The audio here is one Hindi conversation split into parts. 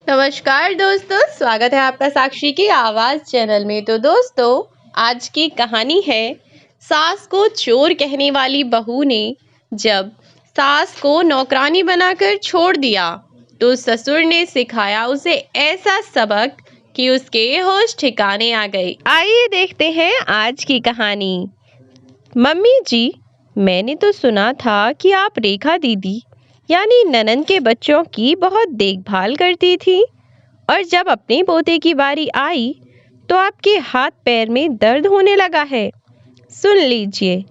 नमस्कार दोस्तों, स्वागत है आपका साक्षी की आवाज चैनल में। तो दोस्तों, आज की कहानी है सास को चोर कहने वाली बहू ने जब सास को नौकरानी बनाकर छोड़ दिया तो ससुर ने सिखाया उसे ऐसा सबक कि उसके होश ठिकाने आ गए। आइए देखते हैं आज की कहानी। मम्मी जी, मैंने तो सुना था कि आप रेखा दीदी यानी ननंद के बच्चों की बहुत देखभाल करती थी, और जब अपने पोते की बारी आई तो आपके हाथ पैर में दर्द होने लगा है। सुन लीजिए,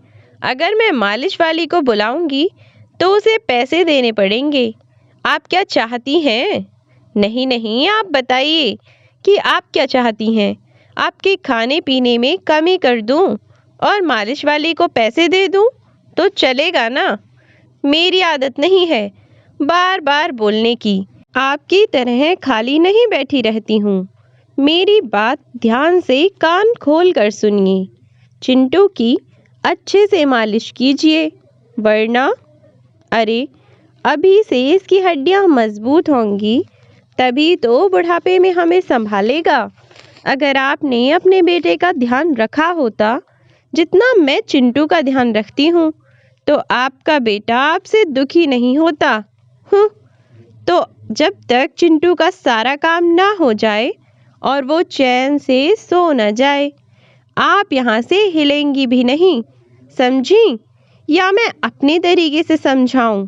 अगर मैं मालिश वाली को बुलाऊंगी तो उसे पैसे देने पड़ेंगे। आप क्या चाहती हैं? नहीं नहीं, आप बताइए कि आप क्या चाहती हैं। आपके खाने पीने में कमी कर दूं और मालिश वाली को पैसे दे दूं तो चलेगा ना? मेरी आदत नहीं है बार बार बोलने की। आपकी तरह खाली नहीं बैठी रहती हूँ। मेरी बात ध्यान से कान खोल कर सुनिए। चिंटू की अच्छे से मालिश कीजिए, वरना अरे, अभी से इसकी हड्डियाँ मजबूत होंगी, तभी तो बुढ़ापे में हमें संभालेगा। अगर आपने अपने बेटे का ध्यान रखा होता जितना मैं चिंटू का ध्यान रखती हूँ, तो आपका बेटा आपसे दुखी नहीं होता। हूँ तो जब तक चिंटू का सारा काम ना हो जाए और वो चैन से सो न जाए, आप यहाँ से हिलेंगी भी नहीं, समझी? या मैं अपने तरीके से समझाऊं?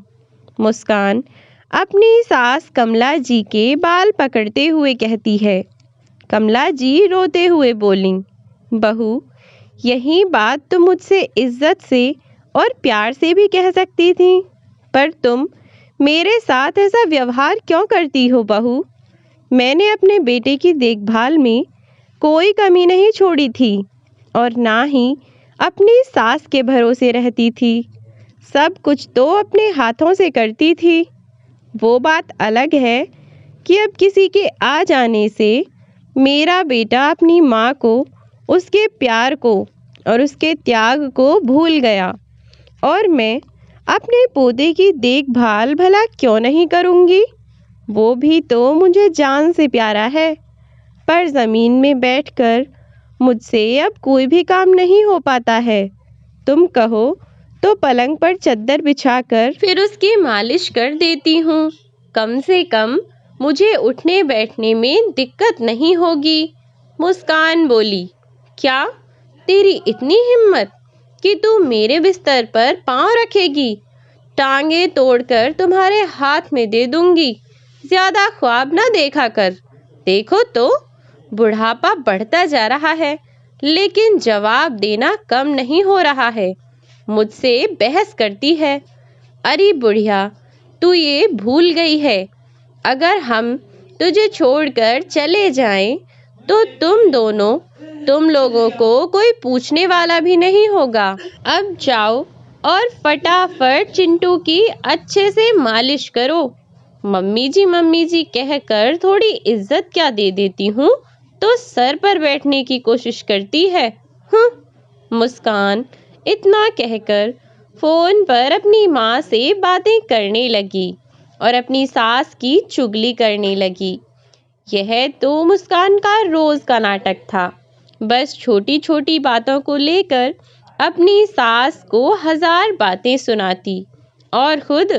मुस्कान अपनी सास कमला जी के बाल पकड़ते हुए कहती है। कमला जी रोते हुए बोली, बहू, यही बात तुम मुझसे इज्जत से और प्यार से भी कह सकती थी, पर तुम मेरे साथ ऐसा व्यवहार क्यों करती हो बहू? मैंने अपने बेटे की देखभाल में कोई कमी नहीं छोड़ी थी और ना ही अपनी सास के भरोसे रहती थी। सब कुछ तो अपने हाथों से करती थी। वो बात अलग है कि अब किसी के आ जाने से मेरा बेटा अपनी माँ को, उसके प्यार को और उसके त्याग को भूल गया, और मैं अपने पोते की देखभाल भला क्यों नहीं करूँगी? वो भी तो मुझे जान से प्यारा है। पर ज़मीन में बैठकर मुझसे अब कोई भी काम नहीं हो पाता है। तुम कहो तो पलंग पर चद्दर बिछाकर फिर उसकी मालिश कर देती हूँ। कम से कम मुझे उठने बैठने में दिक्कत नहीं होगी। मुस्कान बोली, क्या तेरी इतनी हिम्मत कि तू मेरे बिस्तर पर पाँव रखेगी? टांगे तोड़कर तुम्हारे हाथ में दे दूंगी। ज्यादा ख्वाब ना देखा कर। देखो तो, बुढ़ापा बढ़ता जा रहा है, लेकिन जवाब देना कम नहीं हो रहा है। मुझसे बहस करती है। अरे बुढ़िया, तू ये भूल गई है, अगर हम तुझे छोड़कर चले जाएं तो तुम लोगों को कोई पूछने वाला भी नहीं होगा। अब जाओ और फटाफट चिंटू की अच्छे से मालिश करो। मम्मी जी कहकर थोड़ी इज्जत क्या दे देती हूँ तो सर पर बैठने की कोशिश करती है। मुस्कान इतना कहकर फोन पर अपनी माँ से बातें करने लगी और अपनी सास की चुगली करने लगी। यह तो मुस्कान का रोज का नाटक था। बस छोटी छोटी बातों को लेकर अपनी सास को 1000 बातें सुनाती और खुद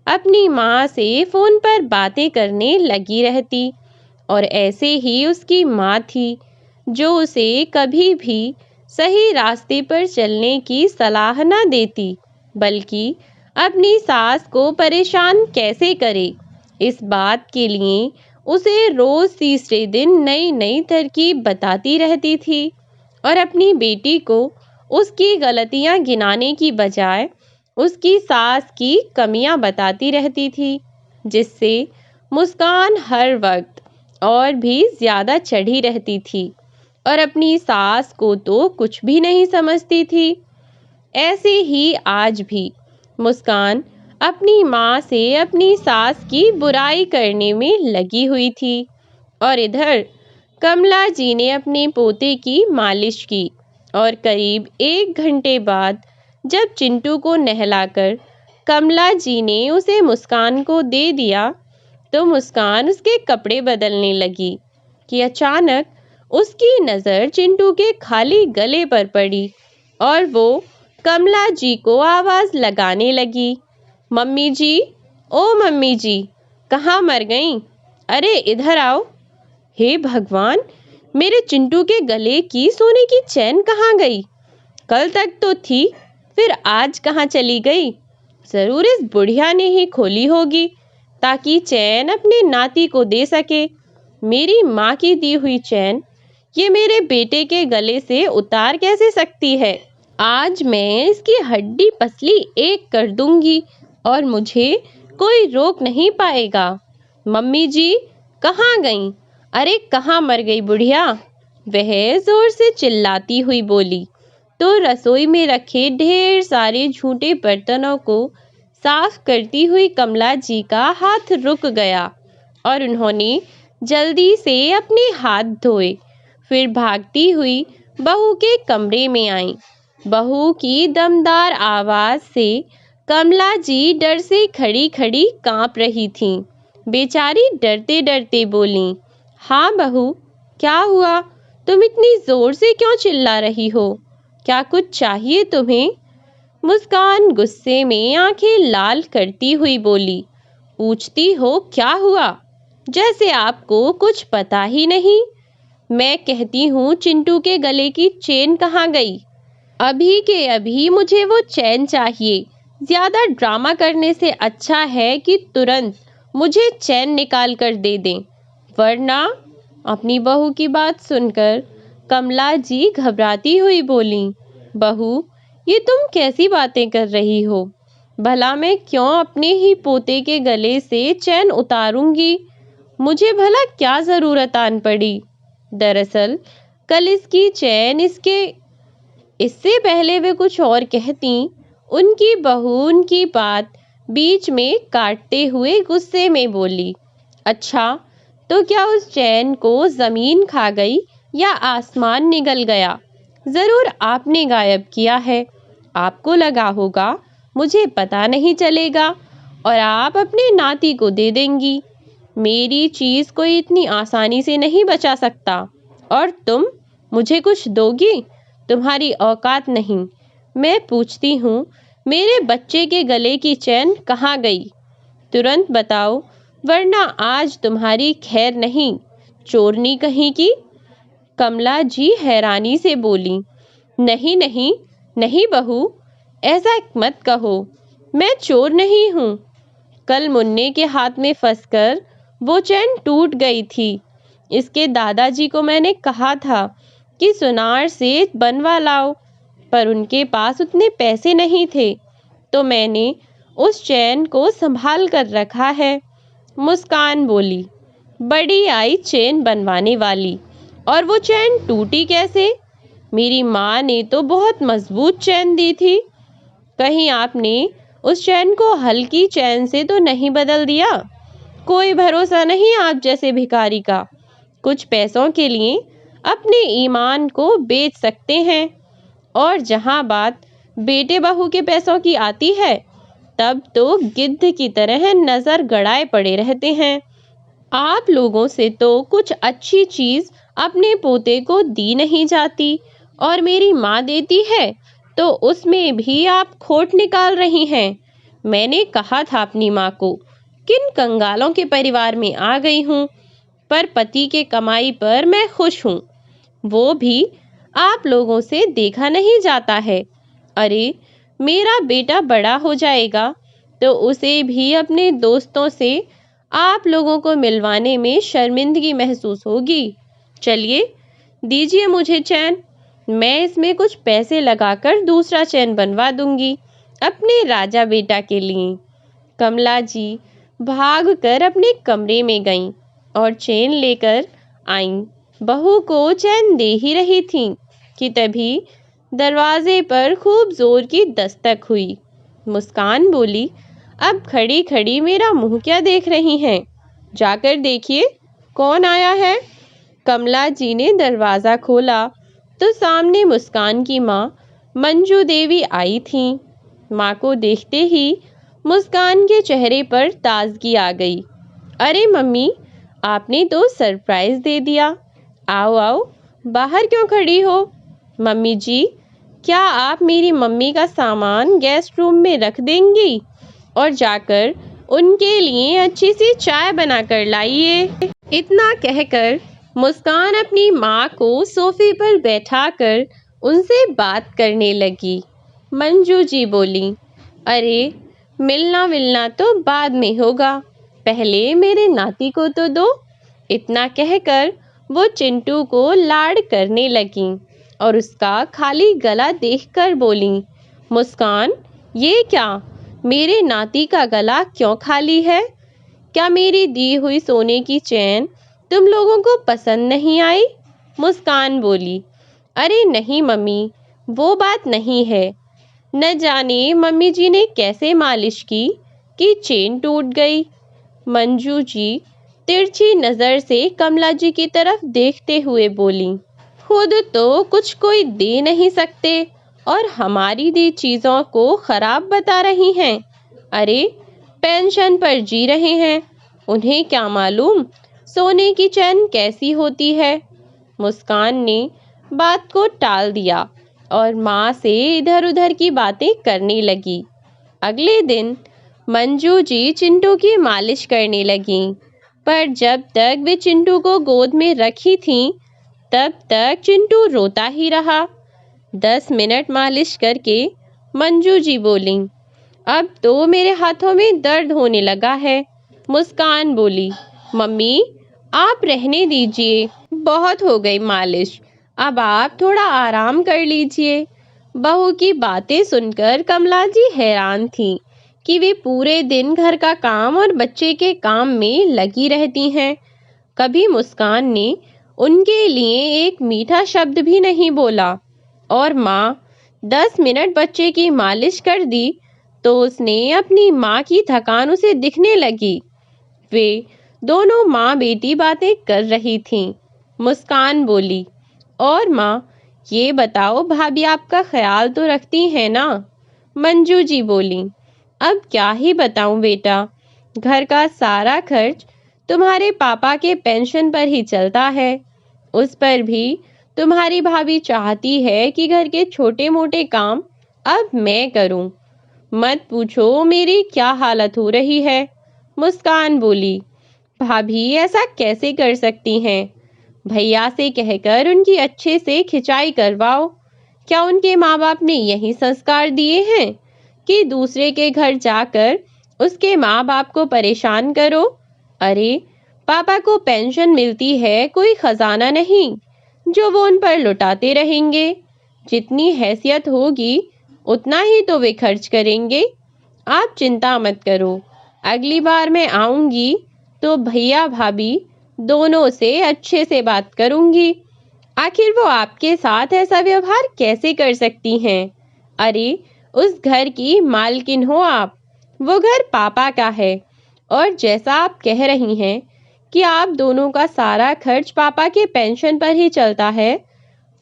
अपनी माँ से फोन पर बातें करने लगी रहती। और ऐसे ही उसकी माँ थी, जो उसे कभी भी सही रास्ते पर चलने की सलाह न देती, बल्कि अपनी सास को परेशान कैसे करे, इस बात के लिए उसे रोज तीसरे दिन नई नई तरकीब बताती रहती थी। और अपनी बेटी को उसकी गलतियां गिनाने की बजाय उसकी सास की कमियां बताती रहती थी, जिससे मुस्कान हर वक्त और भी ज्यादा चढ़ी रहती थी और अपनी सास को तो कुछ भी नहीं समझती थी। ऐसे ही आज भी मुस्कान अपनी माँ से अपनी सास की बुराई करने में लगी हुई थी, और इधर कमला जी ने अपने पोते की मालिश की और करीब 1 घंटे बाद जब चिंटू को नहलाकर कमला जी ने उसे मुस्कान को दे दिया तो मुस्कान उसके कपड़े बदलने लगी कि अचानक उसकी नज़र चिंटू के खाली गले पर पड़ी और वो कमला जी को आवाज़ लगाने लगी, मम्मी जी, ओ मम्मी जी, कहाँ मर गईं? अरे इधर आओ। हे भगवान, मेरे चिंटू के गले की सोने की चैन कहाँ गई? कल तक तो थी, फिर आज कहाँ चली गई? जरूर इस बुढ़िया ने ही खोली होगी ताकि चैन अपने नाती को दे सके। मेरी माँ की दी हुई चैन ये मेरे बेटे के गले से उतार कैसे सकती है? आज मैं इसकी हड्डी पसली एक कर दूंगी और मुझे कोई रोक नहीं पाएगा। मम्मी जी कहाँ गईं? अरे कहाँ मर गई बुढ़िया? वह जोर से चिल्लाती हुई बोली तो रसोई में रखे ढेर सारे झूठे बर्तनों को साफ करती हुई कमला जी का हाथ रुक गया और उन्होंने जल्दी से अपने हाथ धोए। फिर भागती हुई बहू के कमरे में आई। बहू की दमदार आवाज से कमला जी डर से खड़ी खड़ी कांप रही थीं। बेचारी डरते डरते बोली, हाँ बहू, क्या हुआ? तुम इतनी जोर से क्यों चिल्ला रही हो? क्या कुछ चाहिए तुम्हें? मुस्कान गुस्से में आंखें लाल करती हुई बोली, पूछती हो क्या हुआ? जैसे आपको कुछ पता ही नहीं। मैं कहती हूँ चिंटू के गले की चेन कहाँ गई? अभी के अभी मुझे वो चैन चाहिए। ज्यादा ड्रामा करने से अच्छा है कि तुरंत मुझे चैन निकाल कर दे दें, वरना। अपनी बहू की बात सुनकर कमला जी घबराती हुई बोली, बहू, ये तुम कैसी बातें कर रही हो? भला मैं क्यों अपने ही पोते के गले से चैन उतारूंगी? मुझे भला क्या जरूरत आन पड़ी? दरअसल कल इसकी चैन इससे पहले वे कुछ और कहती, उनकी बहू उनकी बात बीच में काटते हुए गुस्से में बोली, अच्छा, तो क्या उस चैन को जमीन खा गई या आसमान निगल गया? जरूर आपने गायब किया है। आपको लगा होगा मुझे पता नहीं चलेगा और आप अपने नाती को दे देंगी। मेरी चीज कोई इतनी आसानी से नहीं बचा सकता। और तुम मुझे कुछ दोगी? तुम्हारी औकात नहीं। मैं पूछती हूँ, मेरे बच्चे के गले की चैन कहाँ गई? तुरंत बताओ, वरना आज तुम्हारी खैर नहीं। चोरनी कहीं की। कमला जी हैरानी से बोली, नहीं नहीं नहीं बहू, ऐसा मत कहो। मैं चोर नहीं हूँ। कल मुन्ने के हाथ में फंसकर वो चैन टूट गई थी। इसके दादाजी को मैंने कहा था कि सुनार से बनवा लाओ, पर उनके पास उतने पैसे नहीं थे, तो मैंने उस चैन को संभाल कर रखा है। मुस्कान बोली, बड़ी आई चैन बनवाने वाली, और वो चैन टूटी कैसे? मेरी माँ ने तो बहुत मजबूत चैन दी थी। कहीं आपने उस चैन को हल्की चैन से तो नहीं बदल दिया? कोई भरोसा नहीं आप जैसे भिखारी का। कुछ पैसों के लिए अपने ईमान को बेच सकते हैं, और जहां बात बेटे बहू के पैसों की आती है, तब तो गिद्ध की तरह नजर गड़ाए पड़े रहते हैं। आप लोगों से तो कुछ अच्छी चीज अपने पोते को दी नहीं जाती, और मेरी माँ देती है तो उसमें भी आप खोट निकाल रही हैं। मैंने कहा था अपनी माँ को, किन कंगालों के परिवार में आ गई हूँ, पर पति के कमाई पर मैं खुश हूँ। वो भी आप लोगों से देखा नहीं जाता है। अरे, मेरा बेटा बड़ा हो जाएगा तो उसे भी अपने दोस्तों से आप लोगों को मिलवाने में शर्मिंदगी महसूस होगी। चलिए, दीजिए मुझे चैन। मैं इसमें कुछ पैसे लगाकर दूसरा चैन बनवा दूंगी अपने राजा बेटा के लिए। कमला जी भागकर अपने कमरे में गईं और चैन लेकर आईं। बहू को चैन दे ही रही थीं कि तभी दरवाजे पर खूब जोर की दस्तक हुई। मुस्कान बोली, अब खड़ी खड़ी मेरा मुंह क्या देख रही हैं? जाकर देखिए कौन आया है। कमला जी ने दरवाज़ा खोला तो सामने मुस्कान की माँ मंजू देवी आई थीं। माँ को देखते ही मुस्कान के चेहरे पर ताजगी आ गई अरे मम्मी, आपने तो सरप्राइज दे दिया। आओ आओ, बाहर क्यों खड़ी हो? मम्मी जी, क्या आप मेरी मम्मी का सामान गेस्ट रूम में रख देंगी और जाकर उनके लिए अच्छी सी चाय बनाकर लाइए। इतना कहकर मुस्कान अपनी माँ को सोफे पर बैठाकर उनसे बात करने लगी। मंजू जी बोली, अरे मिलना मिलना तो बाद में होगा, पहले मेरे नाती को तो दो। इतना कहकर वो चिंटू को लाड करने लगी और उसका खाली गला देखकर बोली, मुस्कान, ये क्या, मेरे नाती का गला क्यों खाली है? क्या मेरी दी हुई सोने की चैन तुम लोगों को पसंद नहीं आई? मुस्कान बोली, अरे नहीं मम्मी, वो बात नहीं है। न जाने मम्मी जी ने कैसे मालिश की कि चेन टूट गई। मंजू जी तिरछी नजर से कमला जी की तरफ देखते हुए बोली, खुद तो कुछ कोई दे नहीं सकते और हमारी दी चीजों को खराब बता रही हैं। अरे पेंशन पर जी रहे हैं, उन्हें क्या मालूम सोने की चैन कैसी होती है। मुस्कान ने बात को टाल दिया और माँ से इधर उधर की बातें करने लगी। अगले दिन मंजू जी चिंटू की मालिश करने लगीं, पर जब तक वे चिंटू को गोद में रखी थीं, तब तक चिंटू रोता ही रहा। 10 मिनट मालिश करके मंजू जी बोली, अब तो मेरे हाथों में दर्द होने लगा है। मुस्कान बोली, मम्मी आप रहने दीजिए, बहुत हो गई मालिश, अब आप थोड़ा आराम कर लीजिए। बहू की बातें सुनकर कमला जी हैरान थी कि वे पूरे दिन घर का काम और बच्चे के काम में लगी रहती हैं। कभी मुस्कान ने उनके लिए एक मीठा शब्द भी नहीं बोला और माँ 10 मिनट बच्चे की मालिश कर दी तो उसने अपनी माँ की थकान उसे दिखने लगी। वे दोनों माँ बेटी बातें कर रही थीं। मुस्कान बोली, और माँ, ये बताओ भाभी आपका ख्याल तो रखती है ना? मंजू जी बोली, अब क्या ही बताऊं बेटा, घर का सारा खर्च तुम्हारे पापा के पेंशन पर ही चलता है। उस पर भी तुम्हारी भाभी चाहती है कि घर के छोटे मोटे काम अब मैं करूं। मत पूछो मेरी क्या हालत हो रही है। मुस्कान बोली, भाभी ऐसा कैसे कर सकती हैं? भैया से कहकर उनकी अच्छे से खिंचाई करवाओ। क्या उनके माँ बाप ने यही संस्कार दिए हैं कि दूसरे के घर जाकर उसके माँ बाप को परेशान करो? अरे पापा को पेंशन मिलती है, कोई खजाना नहीं जो वो उन पर लुटाते रहेंगे। जितनी हैसियत होगी उतना ही तो वे खर्च करेंगे। आप चिंता मत करो, अगली बार मैं आऊंगी तो भैया भाभी दोनों से अच्छे से बात करूंगी। आखिर वो आपके साथ ऐसा व्यवहार कैसे कर सकती हैं? अरे उस घर की मालकिन हो आप, वो घर पापा का है और जैसा आप कह रही हैं कि आप दोनों का सारा खर्च पापा के पेंशन पर ही चलता है,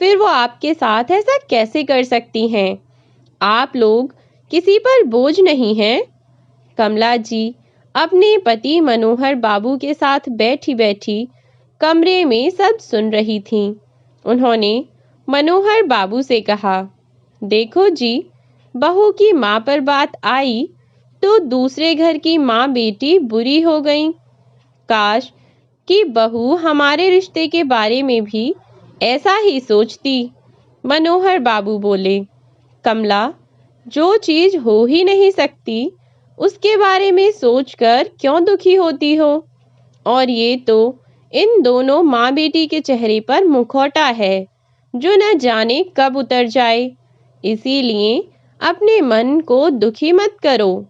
फिर वो आपके साथ ऐसा कैसे कर सकती हैं? आप लोग किसी पर बोझ नहीं हैं। कमला जी अपने पति मनोहर बाबू के साथ बैठी बैठी कमरे में सब सुन रही थीं। उन्होंने मनोहर बाबू से कहा, देखो जी, बहू की माँ पर बात आई तो दूसरे घर की माँ बेटी बुरी हो गई। काश कि बहू हमारे रिश्ते के बारे में भी ऐसा ही सोचती। मनोहर बाबू बोले, कमला, जो चीज हो ही नहीं सकती उसके बारे में सोचकर क्यों दुखी होती हो? और ये तो इन दोनों माँ बेटी के चेहरे पर मुखौटा है जो न जाने कब उतर जाए। इसीलिए अपने मन को दुखी मत करो।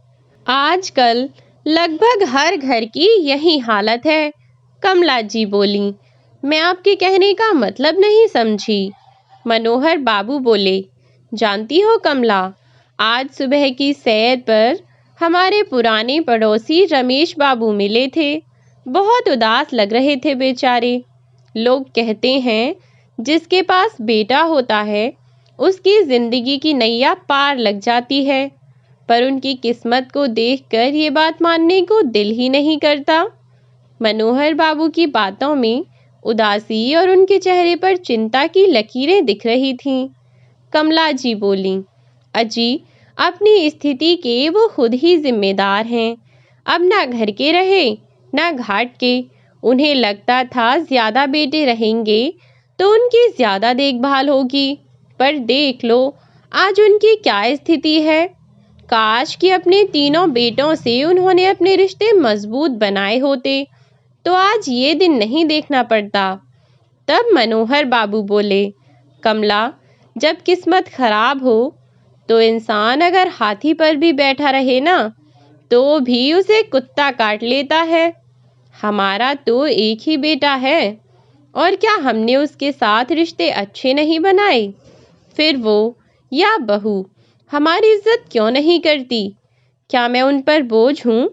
आजकल लगभग हर घर की यही हालत है। कमला जी बोली, मैं आपके कहने का मतलब नहीं समझी। मनोहर बाबू बोले, जानती हो कमला, आज सुबह की सैर पर हमारे पुराने पड़ोसी रमेश बाबू मिले थे। बहुत उदास लग रहे थे बेचारे। लोग कहते हैं जिसके पास बेटा होता है उसकी जिंदगी की नैया पार लग जाती है, पर उनकी किस्मत को देखकर ये बात मानने को दिल ही नहीं करता। मनोहर बाबू की बातों में उदासी और उनके चेहरे पर चिंता की लकीरें दिख रही थीं। कमला जी बोली, अजी, अपनी स्थिति के वो खुद ही जिम्मेदार हैं। अब ना घर के रहे ना घाट के। उन्हें लगता था ज्यादा बेटे रहेंगे तो उनकी ज्यादा देखभाल होगी, पर देख लो आज उनकी क्या स्थिति है। काश कि अपने तीनों बेटों से उन्होंने अपने रिश्ते मजबूत बनाए होते तो आज ये दिन नहीं देखना पड़ता। तब मनोहर बाबू बोले, कमला, जब किस्मत खराब हो तो इंसान अगर हाथी पर भी बैठा रहे ना तो भी उसे कुत्ता काट लेता है। हमारा तो एक ही बेटा है, और क्या हमने उसके साथ रिश्ते अच्छे नहीं बनाए? फिर वो या बहू हमारी इज्जत क्यों नहीं करती? क्या मैं उन पर बोझ हूँ?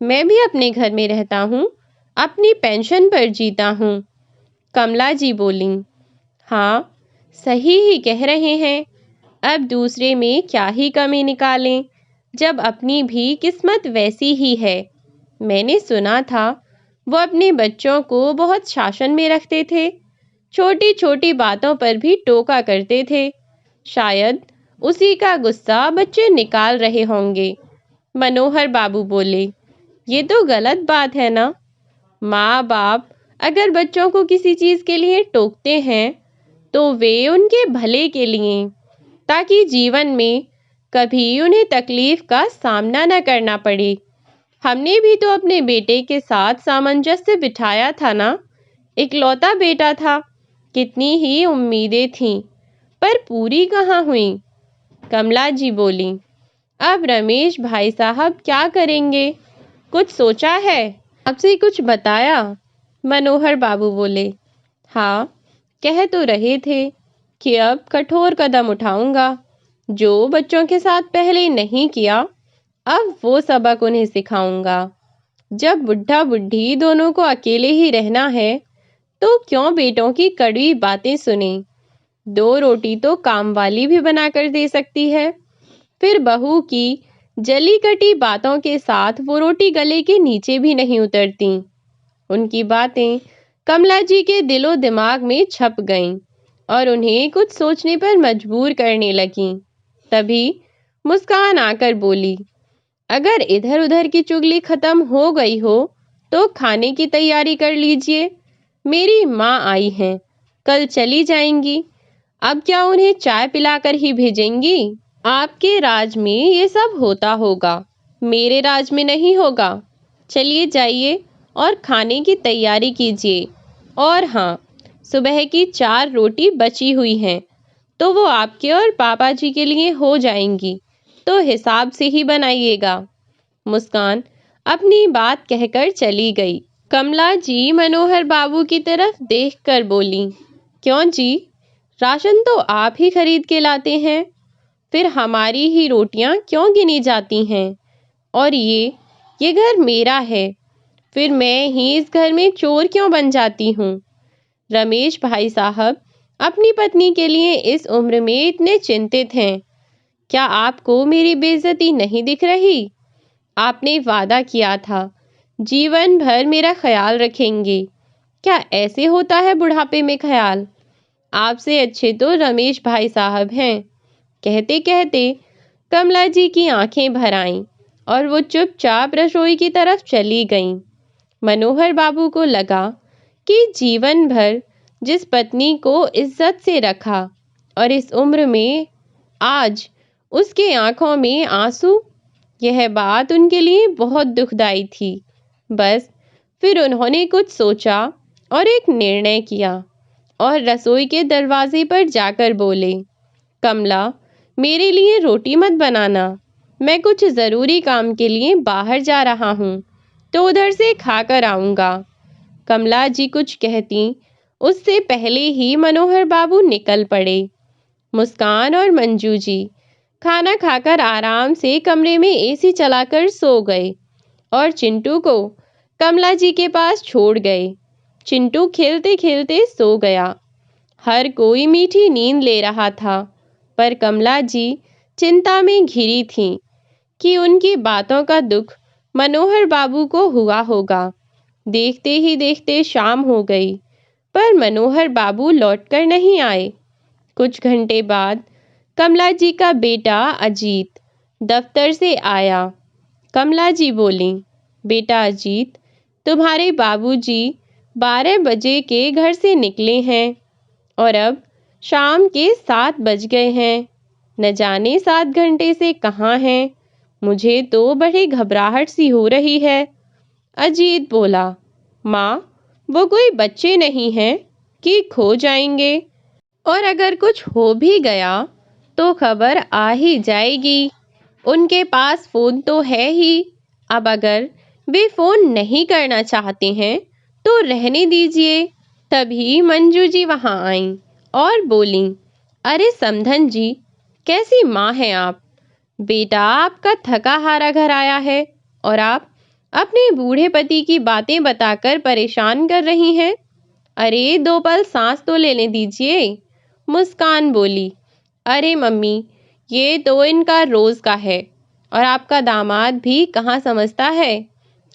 मैं भी अपने घर में रहता हूँ, अपनी पेंशन पर जीता हूँ। कमला जी बोली, हाँ, सही ही कह रहे हैं। अब दूसरे में क्या ही कमी निकालें, जब अपनी भी किस्मत वैसी ही है। मैंने सुना था वो अपने बच्चों को बहुत शासन में रखते थे, छोटी छोटी बातों पर भी टोका करते थे। शायद उसी का गुस्सा बच्चे निकाल रहे होंगे। मनोहर बाबू बोले, ये तो गलत बात है ना। माँ बाप अगर बच्चों को किसी चीज के लिए टोकते हैं तो वे उनके भले के लिए, ताकि जीवन में कभी उन्हें तकलीफ का सामना न करना पड़े। हमने भी तो अपने बेटे के साथ सामंजस्य बिठाया था ना। इकलौता बेटा था, कितनी ही उम्मीदें थीं, पर पूरी कहाँ हुई। कमला जी बोली, अब रमेश भाई साहब क्या करेंगे? कुछ सोचा है? आपसे कुछ बताया? मनोहर बाबू बोले, हाँ, कह तो रहे थे कि अब कठोर कदम उठाऊंगा। जो बच्चों के साथ पहले नहीं किया, अब वो सबक उन्हें सिखाऊंगा। जब बुढ़ा बुढ़ी दोनों को अकेले ही रहना है तो क्यों बेटों की कड़वी बातें सुने। 2 रोटी तो काम वाली भी बनाकर दे सकती है। फिर बहू की जली कटी बातों के साथ वो रोटी गले के नीचे भी नहीं उतरती। उनकी बातें कमला जी के दिलो दिमाग में छप गईं और उन्हें कुछ सोचने पर मजबूर करने लगीं। तभी मुस्कान आकर बोली, अगर इधर उधर की चुगली खत्म हो गई हो तो खाने की तैयारी कर लीजिए। मेरी माँ आई हैं, कल चली जाएंगी। अब क्या उन्हें चाय पिलाकर ही भेजेंगी? आपके राज में ये सब होता होगा, मेरे राज में नहीं होगा। चलिए जाइए और खाने की तैयारी कीजिए। और हाँ, सुबह की 4 रोटी बची हुई हैं तो वो आपके और पापा जी के लिए हो जाएंगी, तो हिसाब से ही बनाइएगा। मुस्कान अपनी बात कहकर चली गई। कमला जी मनोहर बाबू की तरफ देखकर बोली, क्यों जी, राशन तो आप ही खरीद के लाते हैं, फिर हमारी ही रोटियां क्यों गिनी जाती हैं? और ये घर मेरा है, फिर मैं ही इस घर में चोर क्यों बन जाती हूँ? रमेश भाई साहब अपनी पत्नी के लिए इस उम्र में इतने चिंतित हैं। क्या आपको मेरी बेइज्जती नहीं दिख रही? आपने वादा किया था जीवन भर मेरा ख्याल रखेंगे। क्या ऐसे होता है बुढ़ापे में ख्याल? आपसे अच्छे तो रमेश भाई साहब हैं। कहते कहते कमला जी की आंखें भर आईं और वो चुपचाप रसोई की तरफ चली गईं। मनोहर बाबू को लगा कि जीवन भर जिस पत्नी को इज्जत से रखा और इस उम्र में आज उसके आंखों में आंसू, यह बात उनके लिए बहुत दुखदाई थी। बस फिर उन्होंने कुछ सोचा और एक निर्णय किया और रसोई के दरवाजे पर जाकर बोले, कमला, मेरे लिए रोटी मत बनाना, मैं कुछ ज़रूरी काम के लिए बाहर जा रहा हूँ, तो उधर से खाकर आऊँगा। कमला जी कुछ कहती उससे पहले ही मनोहर बाबू निकल पड़े। मुस्कान और मंजू जी खाना खाकर आराम से कमरे में एसी चलाकर सो गए और चिंटू को कमला जी के पास छोड़ गए। चिंटू खेलते खेलते सो गया। हर कोई मीठी नींद ले रहा था, पर कमला जी चिंता में घिरी थीं कि उनकी बातों का दुख मनोहर बाबू को हुआ होगा। देखते ही देखते शाम हो गई, पर मनोहर बाबू लौटकर नहीं आए। कुछ घंटे बाद कमला जी का बेटा अजीत दफ्तर से आया। कमला जी बोली, बेटा अजीत, तुम्हारे बाबूजी 12 बजे के घर से निकले हैं और अब शाम के 7 बज गए हैं। न जाने 7 घंटे से कहाँ हैं। मुझे तो बड़ी घबराहट सी हो रही है। अजीत बोला, माँ, वो कोई बच्चे नहीं हैं कि खो जाएंगे, और अगर कुछ हो भी गया तो खबर आ ही जाएगी। उनके पास फोन तो है ही। अब अगर वे फोन नहीं करना चाहते हैं तो रहने दीजिए। तभी मंजू जी वहां आईं और बोली, अरे समधन जी, कैसी माँ हैं आप? बेटा आपका थका हारा घर आया है और आप अपने बूढ़े पति की बातें बताकर परेशान कर रही हैं। अरे 2 पल सांस तो लेने दीजिए। मुस्कान बोली, अरे मम्मी, ये तो इनका रोज का है और आपका दामाद भी कहाँ समझता है।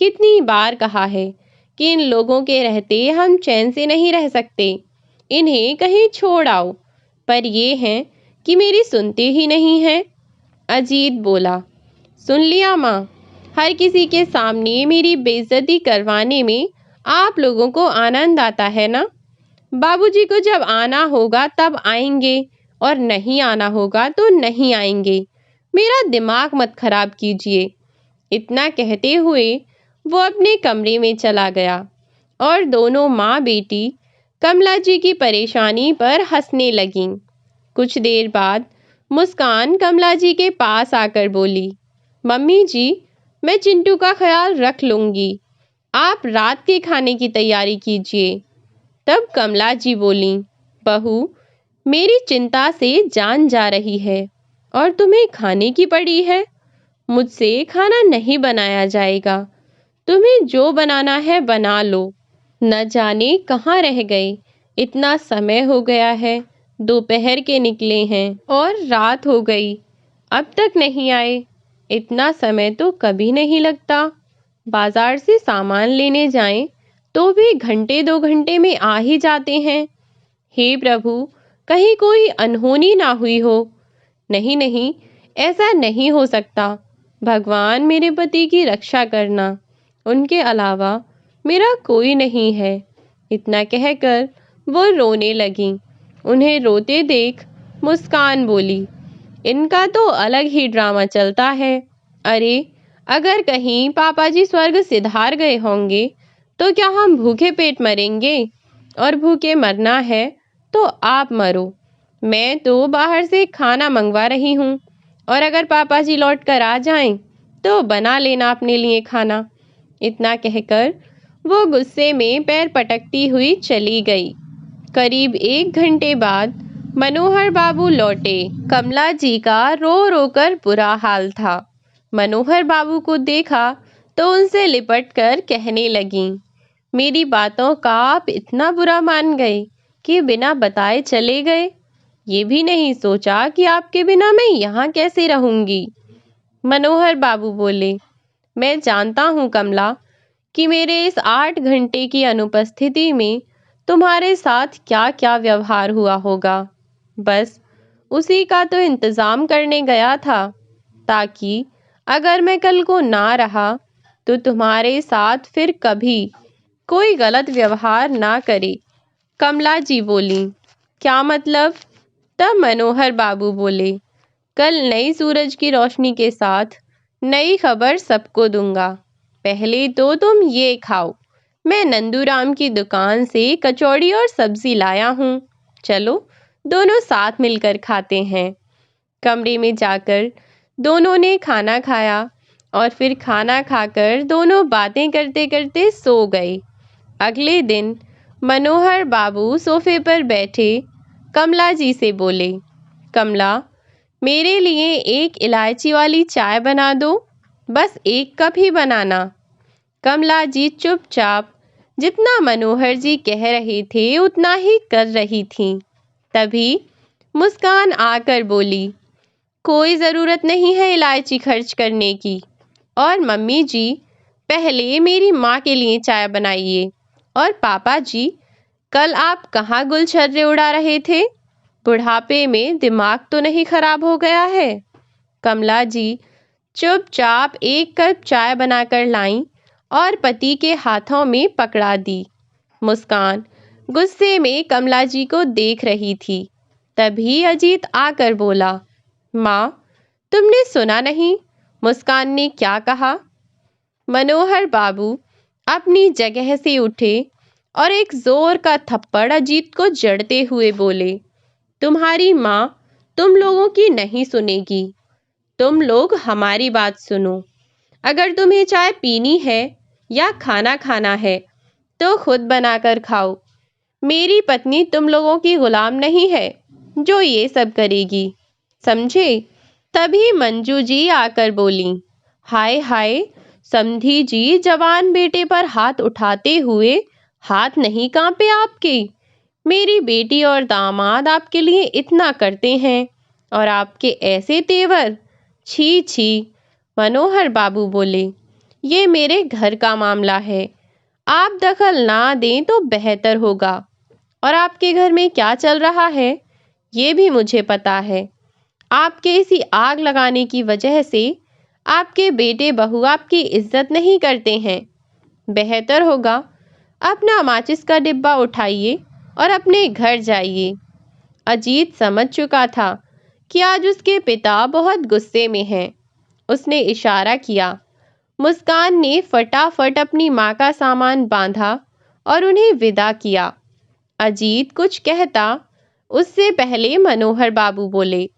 कितनी बार कहा है कि इन लोगों के रहते हम चैन से नहीं रह सकते, इन्हें कहीं छोड़ आओ, पर ये हैं कि मेरी सुनते ही नहीं हैं। अजीत बोला, सुन लिया माँ, हर किसी के सामने मेरी बेइज्जती करवाने में आप लोगों को आनंद आता है ना? बाबूजी को जब आना होगा तब आएंगे और नहीं आना होगा तो नहीं आएंगे। मेरा दिमाग मत खराब कीजिए। इतना कहते हुए वो अपने कमरे में चला गया और दोनों माँ बेटी कमला जी की परेशानी पर हंसने लगीं। कुछ देर बाद मुस्कान कमला जी के पास आकर बोली, मम्मी जी, मैं चिंटू का ख्याल रख लूंगी, आप रात के खाने की तैयारी कीजिए। तब कमला जी बोली, बहू, मेरी चिंता से जान जा रही है और तुम्हें खाने की पड़ी है। मुझसे खाना नहीं बनाया जाएगा, तुम्हें जो बनाना है बना लो। न जाने कहाँ रह गए, इतना समय हो गया है, दोपहर के निकले हैं और रात हो गई, अब तक नहीं आए। इतना समय तो कभी नहीं लगता। बाजार से सामान लेने जाएं तो भी घंटे 2 घंटे में आ ही जाते हैं। हे प्रभु, कहीं कोई अनहोनी ना हुई हो। नहीं नहीं, ऐसा नहीं हो सकता। भगवान मेरे पति की रक्षा करना, उनके अलावा मेरा कोई नहीं है। इतना कहकर वो रोने लगी। उन्हें रोते देख मुस्कान बोली, इनका तो अलग ही ड्रामा चलता है। अरे, अगर कहीं पापा जी स्वर्ग सिधार गए होंगे तो क्या हम भूखे पेट मरेंगे? और भूखे मरना है तो आप मरो। मैं तो बाहर से खाना मंगवा रही हूँ, और अगर पापा जी लौट कर आ जाएं तो बना लेना अपने लिए खाना। इतना कहकर वो गुस्से में पैर पटकती हुई चली गई। करीब 1 घंटे बाद मनोहर बाबू लौटे। कमला जी का रो रो कर बुरा हाल था। मनोहर बाबू को देखा तो उनसे लिपट कर कहने लगी, मेरी बातों का आप इतना बुरा मान गए कि बिना बताए चले गए। ये भी नहीं सोचा कि आपके बिना मैं यहाँ कैसे रहूंगी। मनोहर बाबू बोले, मैं जानता हूँ कमला कि मेरे इस 8 घंटे की अनुपस्थिति में तुम्हारे साथ क्या क्या व्यवहार हुआ होगा। बस उसी का तो इंतजाम करने गया था, ताकि अगर मैं कल को ना रहा तो तुम्हारे साथ फिर कभी कोई गलत व्यवहार ना करे। कमला जी बोली, क्या मतलब? तब मनोहर बाबू बोले, कल नई सूरज की रोशनी के साथ नई खबर सबको दूंगा। पहले तो तुम ये खाओ, मैं नंदूराम की दुकान से कचौड़ी और सब्जी लाया हूँ, चलो दोनों साथ मिलकर खाते हैं। कमरे में जाकर दोनों ने खाना खाया और फिर खाना खाकर दोनों बातें करते करते सो गए। अगले दिन मनोहर बाबू सोफे पर बैठे कमला जी से बोले, कमला, मेरे लिए एक इलायची वाली चाय बना दो, बस 1 कप ही बनाना। कमला जी चुपचाप जितना मनोहर जी कह रहे थे उतना ही कर रही थीं। तभी मुस्कान आकर बोली, कोई ज़रूरत नहीं है इलायची खर्च करने की, और मम्मी जी, पहले मेरी माँ के लिए चाय बनाइए। और पापा जी, कल आप कहाँ गुलछर्रे उड़ा रहे थे? बुढ़ापे में दिमाग तो नहीं खराब हो गया है? कमला जी चुपचाप एक कप चाय बनाकर लाईं और पति के हाथों में पकड़ा दी। मुस्कान गुस्से में कमला जी को देख रही थी। तभी अजीत आकर बोला, माँ, तुमने सुना नहीं मुस्कान ने क्या कहा? मनोहर बाबू अपनी जगह से उठे और एक जोर का थप्पड़ अजीत को जड़ते हुए बोले, तुम्हारी माँ तुम लोगों की नहीं सुनेगी। तुम लोग हमारी बात सुनो। अगर तुम्हें चाय पीनी है या खाना खाना है तो खुद बनाकर खाओ। मेरी पत्नी तुम लोगों की गुलाम नहीं है जो ये सब करेगी, समझे? तभी मंजू जी आकर बोली, हाय हाय, समधी जी जवान बेटे पर हाथ उठाते हुए हाथ नहीं कांपे आपके? मेरी बेटी और दामाद आपके लिए इतना करते हैं और आपके ऐसे तेवर, छी छी। मनोहर बाबू बोले, ये मेरे घर का मामला है, आप दखल ना दें तो बेहतर होगा। और आपके घर में क्या चल रहा है ये भी मुझे पता है। आपके इसी आग लगाने की वजह से आपके बेटे बहू आपकी इज्जत नहीं करते हैं। बेहतर होगा अपना माचिस का डिब्बा उठाइए और अपने घर जाइए। अजीत समझ चुका था कि आज उसके पिता बहुत गुस्से में हैं। उसने इशारा किया। मुस्कान ने फटाफट अपनी माँ का सामान बांधा और उन्हें विदा किया। अजीत कुछ कहता उससे पहले मनोहर बाबू बोले,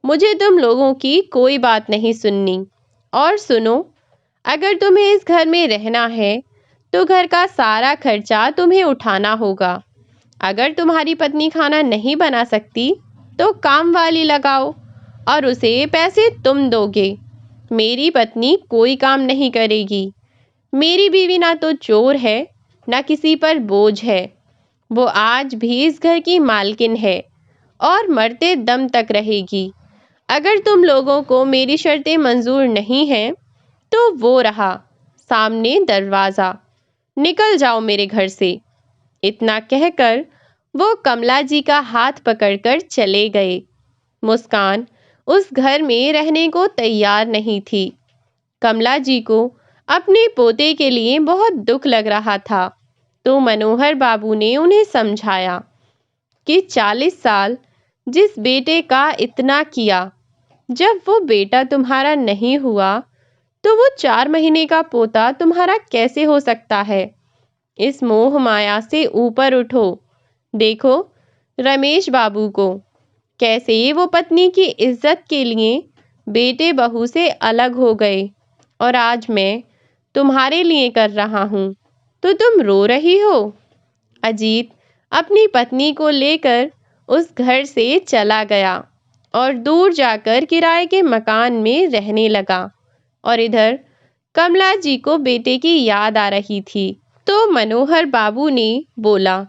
मुझे तुम लोगों की कोई बात नहीं सुननी। और सुनो, अगर तुम्हें इस घर में रहना है तो घर का सारा खर्चा तुम्हें उठाना होगा। अगर तुम्हारी पत्नी खाना नहीं बना सकती तो काम वाली लगाओ और उसे पैसे तुम दोगे। मेरी पत्नी कोई काम नहीं करेगी। मेरी बीवी ना तो चोर है ना किसी पर बोझ है। वो आज भी इस घर की मालकिन है और मरते दम तक रहेगी। अगर तुम लोगों को मेरी शर्तें मंजूर नहीं हैं तो वो रहा सामने दरवाज़ा, निकल जाओ मेरे घर से। इतना कहकर वो कमला जी का हाथ पकड़कर चले गए। मुस्कान उस घर में रहने को तैयार नहीं थी। कमला जी को अपने पोते के लिए बहुत दुख लग रहा था, तो मनोहर बाबू ने उन्हें समझाया कि 40 साल जिस बेटे का इतना किया, जब वो बेटा तुम्हारा नहीं हुआ तो वो 4 महीने का पोता तुम्हारा कैसे हो सकता है? इस मोह माया से ऊपर उठो। देखो रमेश बाबू को, कैसे वो पत्नी की इज्जत के लिए बेटे बहू से अलग हो गए और आज मैं तुम्हारे लिए कर रहा हूँ तो तुम रो रही हो। अजीत अपनी पत्नी को लेकर उस घर से चला गया और दूर जाकर किराए के मकान में रहने लगा। और इधर कमला जी को बेटे की याद आ रही थी, तो मनोहर बाबू ने बोला,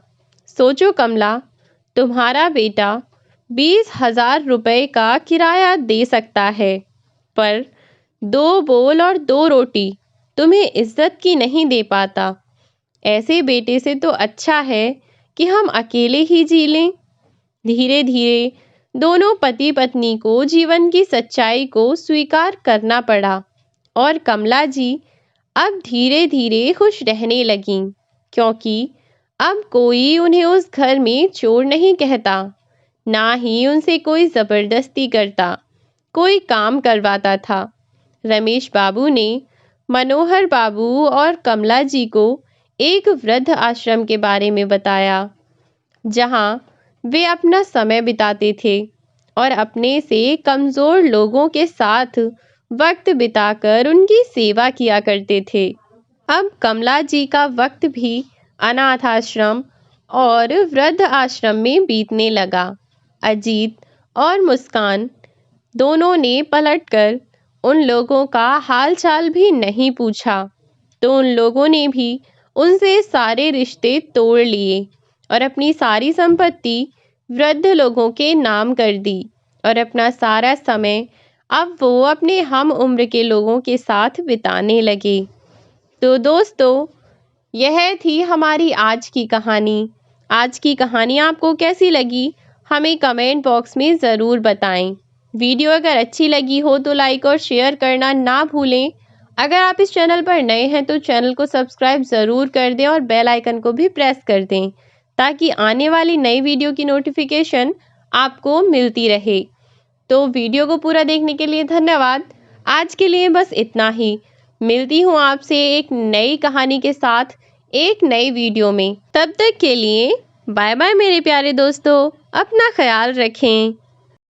सोचो कमला, तुम्हारा बेटा 20,000 रुपए का किराया दे सकता है, पर 2 बोल और 2 रोटी तुम्हें इज्जत की नहीं दे पाता। ऐसे बेटे से तो अच्छा है कि हम अकेले ही जी लें। धीरे धीरे दोनों पति पत्नी को जीवन की सच्चाई को स्वीकार करना पड़ा और कमला जी अब धीरे धीरे खुश रहने लगीं, क्योंकि अब कोई उन्हें उस घर में चोर नहीं कहता, ना ही उनसे कोई जबरदस्ती करता, कोई काम करवाता था। रमेश बाबू ने मनोहर बाबू और कमला जी को एक वृद्ध आश्रम के बारे में बताया, जहां वे अपना समय बिताते थे और अपने से कमज़ोर लोगों के साथ वक्त बिताकर उनकी सेवा किया करते थे। अब कमला जी का वक्त भी अनाथ आश्रम और वृद्ध आश्रम में बीतने लगा। अजीत और मुस्कान दोनों ने पलटकर उन लोगों का हाल चाल भी नहीं पूछा, तो उन लोगों ने भी उनसे सारे रिश्ते तोड़ लिए और अपनी सारी संपत्ति वृद्ध लोगों के नाम कर दी और अपना सारा समय अब वो अपने हम उम्र के लोगों के साथ बिताने लगे। तो दोस्तों, यह थी हमारी आज की कहानी। आज की कहानी आपको कैसी लगी, हमें कमेंट बॉक्स में ज़रूर बताएं। वीडियो अगर अच्छी लगी हो तो लाइक और शेयर करना ना भूलें। अगर आप इस चैनल पर नए हैं तो चैनल को सब्सक्राइब ज़रूर कर दें और बेल आइकन को भी प्रेस कर दें, ताकि आने वाली नई वीडियो की नोटिफिकेशन आपको मिलती रहे। तो वीडियो को पूरा देखने के लिए धन्यवाद। आज के लिए बस इतना ही। मिलती हूँ आपसे एक नई कहानी के साथ एक नई वीडियो में। तब तक के लिए बाय बाय मेरे प्यारे दोस्तों, अपना ख्याल रखें।